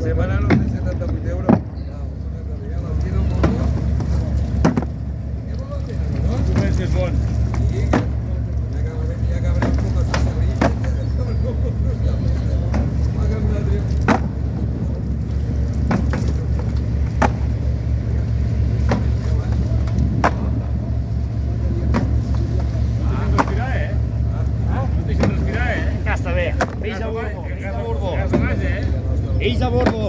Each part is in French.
semana no sé 70.000 euros. Comences bon. Ja està bé. Ells a bordo. Ells a bordo.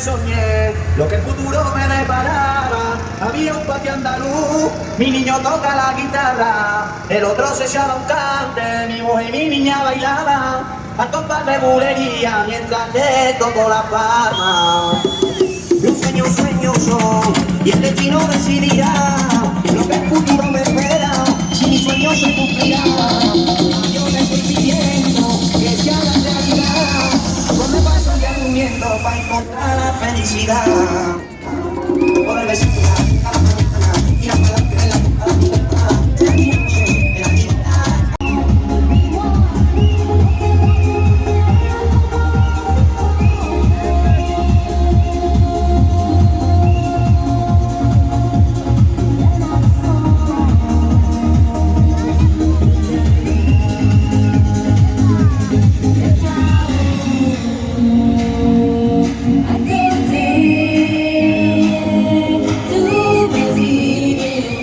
Soñé lo que el futuro me deparaba. Había un patio andaluz, mi niño toca la guitarra, el otro se echaba un cante, mi mujer y mi niña bailaban al compás de bulería mientras le tocó la palma. Un sueño son, y el destino decidirá lo que el futuro me espera, si mi sueño se cumplirá. Yo le estoy pidiendo que se haga realidad, no me paso ya durmiendo para encontrar la felicidad. Por el besito a la mañana, y la palabra de la Too busy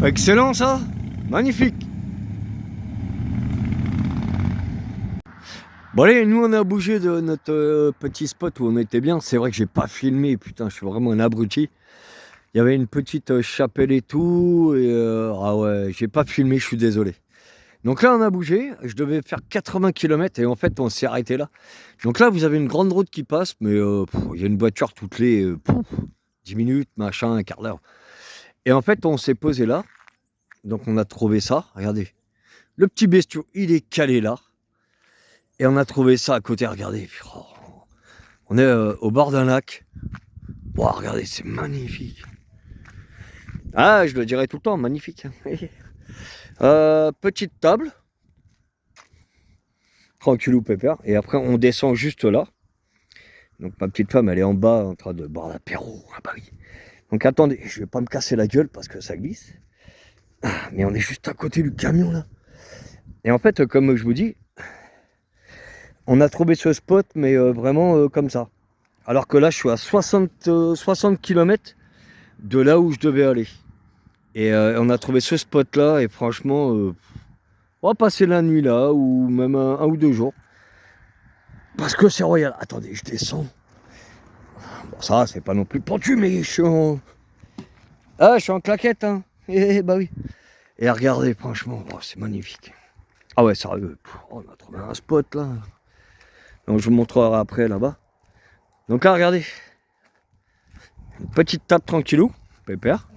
Excellent ça. Magnifique. Bon allez, nous on a bougé de notre petit spot où on était bien. C'est vrai que j'ai pas filmé, putain, je suis vraiment un abruti. Il y avait une petite chapelle et tout. Et ah ouais, j'ai pas filmé, je suis désolé. Donc là on a bougé, je devais faire 80 km et en fait on s'est arrêté là. Donc là vous avez une grande route qui passe, mais il y a une voiture toutes les 10 minutes, machin, un quart d'heure. Et en fait on s'est posé là. Donc on a trouvé ça, regardez. Le petit bestiau, il est calé là. Et on a trouvé ça à côté, regardez. Oh, on est au bord d'un lac. Wow, regardez, c'est magnifique. Ah, je le dirai tout le temps, magnifique. Petite table. Tranquillou pépère. Et après, on descend juste là. Donc ma petite femme, elle est en bas en train de boire l'apéro. Ah bah oui. Donc attendez, je vais pas me casser la gueule parce que ça glisse. Ah, mais on est juste à côté du camion là. Et en fait, comme je vous dis, on a trouvé ce spot, mais vraiment comme ça. Alors que là, je suis à 60 km de là où je devais aller. Et on a trouvé ce spot là, et franchement, on va passer la nuit là, ou même un ou deux jours. Parce que c'est royal. Attendez, je descends. Bon, ça, c'est pas non plus pentu, mais je suis en... Ah, je suis en claquette, hein. Bah oui. Et regardez, franchement, oh, c'est magnifique. Ah ouais, sérieux, on a trouvé un spot là. Donc je vous montrerai après là-bas. Donc là, regardez. Une petite table tranquillou, pépère.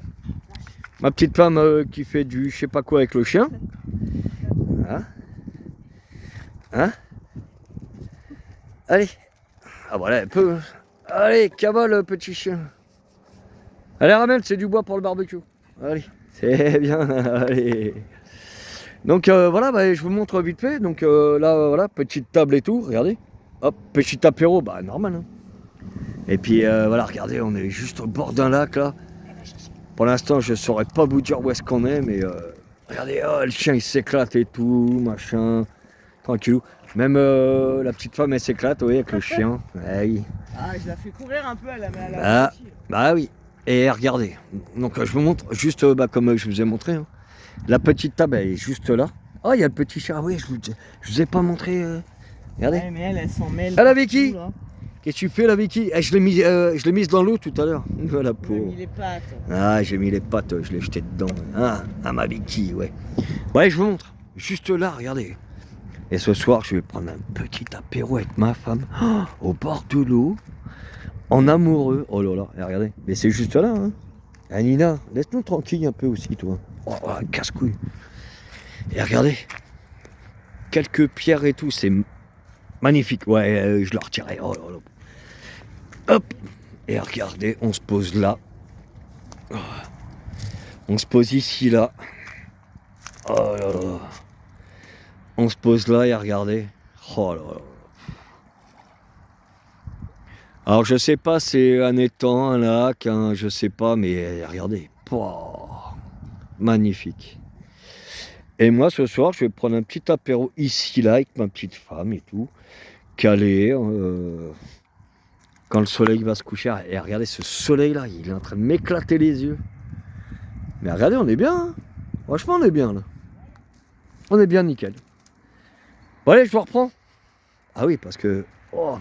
Ma petite femme qui fait du je sais pas quoi avec le chien. Voilà. Hein? Allez. Ah voilà, elle peut. Allez, cavale, petit chien. Allez, ramène, c'est du bois pour le barbecue. Allez, c'est bien. Allez. Donc voilà, bah, je vous montre vite fait. Donc là, voilà, petite table et tout, regardez. Hop, petit apéro, bah normal. Hein. Et puis voilà, regardez, on est juste au bord d'un lac là. Pour l'instant, je saurais pas vous dire où est-ce qu'on est, mais regardez, oh, le chien il s'éclate et tout, machin, tranquillou. Même la petite femme elle s'éclate, oui, avec le chien. Oui. Ah, je la fais courir un peu, elle la met à la Bah, bah oui. Et regardez, donc je vous montre juste comme je vous ai montré. Hein. La petite table elle est juste là. Oh, il y a le petit chat, oui, je vous ai pas montré. Regardez. Ouais, mais elle s'en mêle. Ah, la Vicky. Là. Qu'est-ce que tu fais la Vicky? Je l'ai mise dans l'eau tout à l'heure. Voilà J'ai pour. mis les pattes. Ah, j'ai mis les pattes, je l'ai jeté dedans. Ah, ma Vicky, ouais. Ouais, je vous montre. Juste là, regardez. Et ce soir, je vais prendre un petit apéro avec ma femme au bord de l'eau, en amoureux. Oh là là, et regardez. Mais c'est juste là, hein. Anina, laisse-nous tranquille un peu aussi, toi. Oh, casse-couille. Et regardez. Quelques pierres et tout, c'est magnifique. Ouais, je le retirerai. Oh là là. Hop. Et regardez, on se pose là. On se pose ici, là. Oh là là. On se pose là et regardez. Oh là là. Alors je sais pas, c'est un étang, un lac, je sais pas, mais regardez. Oh, magnifique. Et moi ce soir, je vais prendre un petit apéro ici, là, avec ma petite femme et tout. Calé. Quand le soleil va se coucher. Et regardez ce soleil là, il est en train de m'éclater les yeux. Mais regardez, on est bien. Hein. Franchement, on est bien là. On est bien nickel. Bon allez, je vous reprends. Ah oui, parce que... Oh.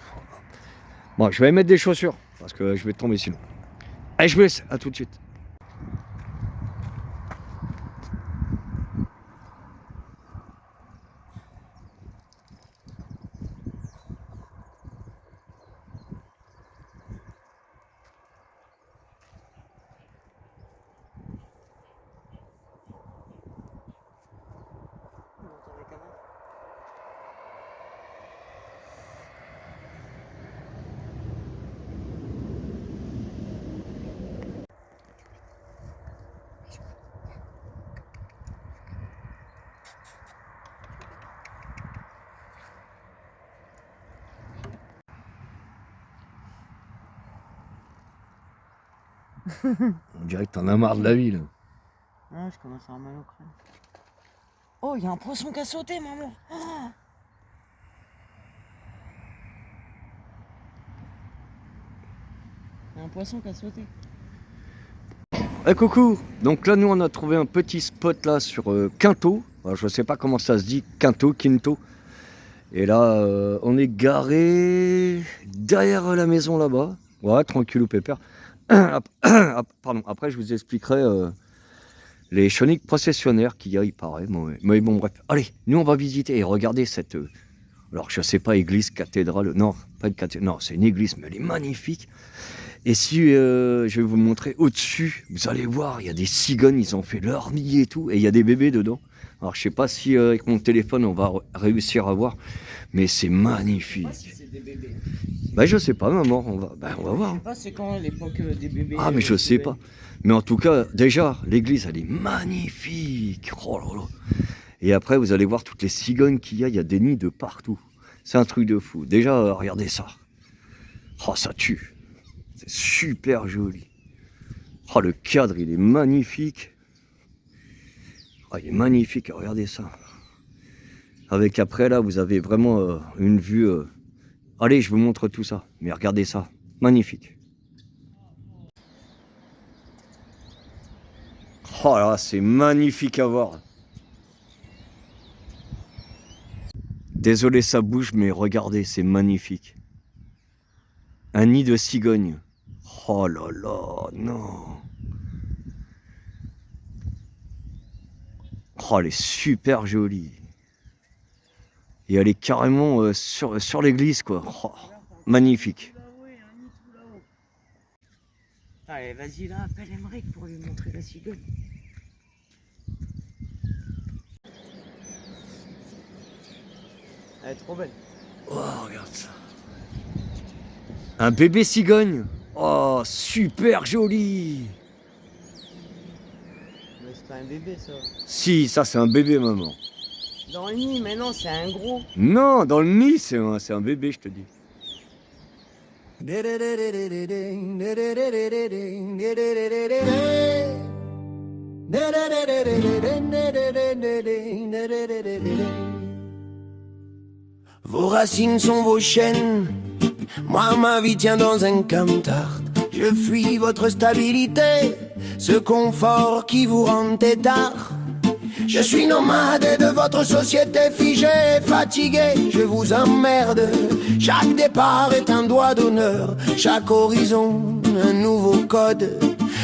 Bon, je vais mettre des chaussures, parce que je vais tomber sinon. Allez, je vous laisse, à tout de suite. On dirait que t'en as marre de la vie là. Ah, je commence à avoir mal au crâne. Oh, il y a un poisson qui a sauté, maman. Oh, il y a un poisson qui a sauté. Coucou. Donc là, nous, on a trouvé un petit spot là sur Quinto. Alors, je sais pas comment ça se dit, Quinto. Et là, on est garé derrière la maison là-bas. Ouais, tranquille ou pépère. Pardon. Après, je vous expliquerai les chenilles processionnaires qu'il y a, il paraît. Mais bon, bref. Allez, nous, on va visiter et regarder cette... alors, je sais pas, église, cathédrale. Non, pas une cathédrale. Non, c'est une église, mais elle est magnifique. Et si je vais vous le montrer au-dessus, vous allez voir, il y a des cigognes, ils ont fait leur nid et tout, et il y a des bébés dedans. Alors je sais pas si avec mon téléphone on va réussir à voir, mais c'est magnifique. Si c'est des bébés. Bah je sais pas maman, on va voir. Je sais pas c'est quand l'époque des bébés. Ah mais je sais pas. Mais en tout cas, déjà, l'église elle est magnifique. Oh là là. Et après vous allez voir toutes les cigognes qu'il y a des nids de partout. C'est un truc de fou. Déjà, regardez ça. Oh ça tue. C'est super joli. Oh, le cadre, il est magnifique. Oh, il est magnifique, regardez ça. Avec après, là, vous avez vraiment une vue... Allez, je vous montre tout ça. Mais regardez ça. Magnifique. Oh là, c'est magnifique à voir. Désolé, ça bouge, mais regardez, c'est magnifique. Un nid de cigogne. Oh là là, non. Oh, elle est super jolie. Et elle est carrément sur l'église, quoi. Oh, magnifique. Allez, vas-y là, appelle Emmerich pour lui montrer la cigogne. Elle est trop belle. Oh, regarde ça. Un bébé cigogne. Oh, super joli. Mais c'est pas un bébé ça. Si, ça c'est un bébé, maman. Dans le nid, mais non, c'est un gros. Non, dans le nid, c'est un bébé, je te dis. Vos racines sont vos chaînes, moi ma vie tient dans un camtar. Je fuis votre stabilité, ce confort qui vous rend têtard. Je suis nomade de votre société figée, fatigué, je vous emmerde. Chaque départ est un doigt d'honneur, chaque horizon un nouveau code.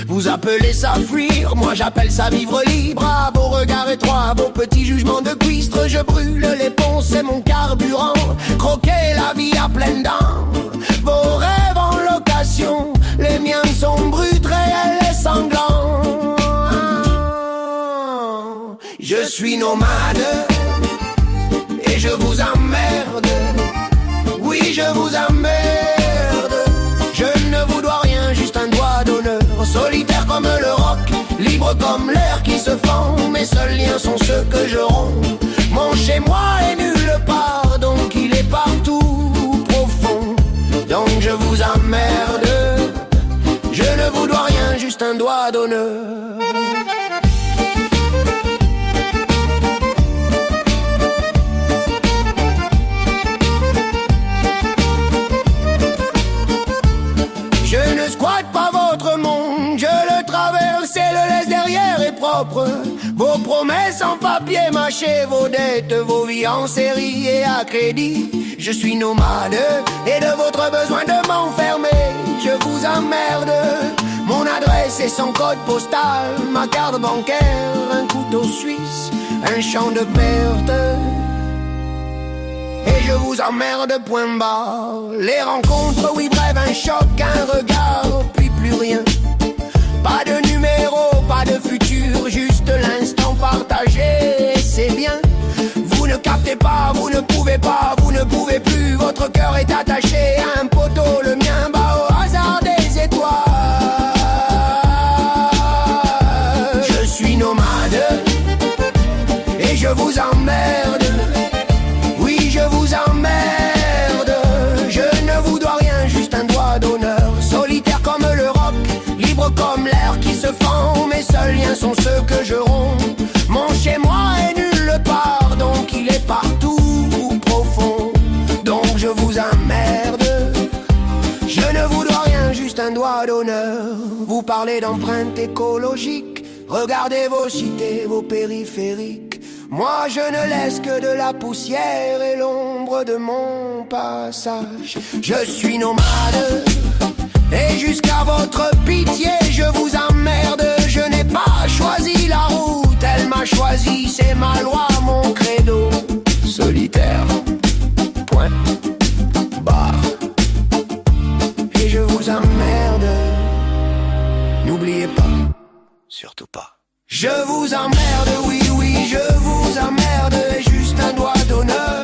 Vous appelez ça fuir, moi j'appelle ça vivre libre. À vos regards étroits, vos petits jugements de cuistre, je brûle les ponts, c'est mon carburant. Croquer la vie à pleines dents, vos rêves en location, les miens sont bruts, réels et sanglants. Je suis nomade et je vous emmerde. Oui, je vous emmerde. Je ne vous dois rien, juste un doigt d'honneur. Solitaire comme le roc, libre comme l'air qui se fend. Mes seuls liens sont ceux que je romps. Mon chez-moi est nulle part, donc il est partout profond. Donc je vous emmerde. Je ne vous dois rien, juste un doigt d'honneur. Je ne squatte pas votre monde, je le traverse et le laisse derrière et propre. Vos promesses en papier mâché, vos dettes, vos vies en série et à crédit. Je suis nomade et de votre besoin de m'enfermer, je vous emmerde. Mon adresse et son code postal, ma carte bancaire, un couteau suisse, un champ de perte. Et je vous emmerde, point barre. Les rencontres, oui bref, un choc, un regard, puis plus rien. Pas de numéro, pas de futur, juste l'instant partagé, c'est bien. Vous ne captez pas, vous ne pouvez pas, vous ne pouvez plus. Votre cœur est attaché à un poteau, le mien bat au hasard des étoiles. Je suis nomade et je vous emmerde. Oui, je vous emmerde. Je ne vous dois rien, juste un doigt d'honneur. Solitaire comme le roc, libre comme l'air qui se fend. Mes seuls liens sont ceux que je romps. Mon chez-moi est nulle part, donc il est partout profond. Donc je vous emmerde. Je ne vous dois rien, juste un doigt d'honneur. Vous parlez dans empreinte écologique. Regardez vos cités, vos périphériques. Moi je ne laisse que de la poussière et l'ombre de mon passage. Je suis nomade et jusqu'à votre pitié je vous emmerde. Je n'ai pas choisi la route, elle m'a choisi, c'est ma loi, mon credo. Solitaire, point, barre. Et je vous emmerde. N'oubliez pas, surtout pas. Je vous emmerde, oui, oui, je vous emmerde. Et juste un doigt d'honneur.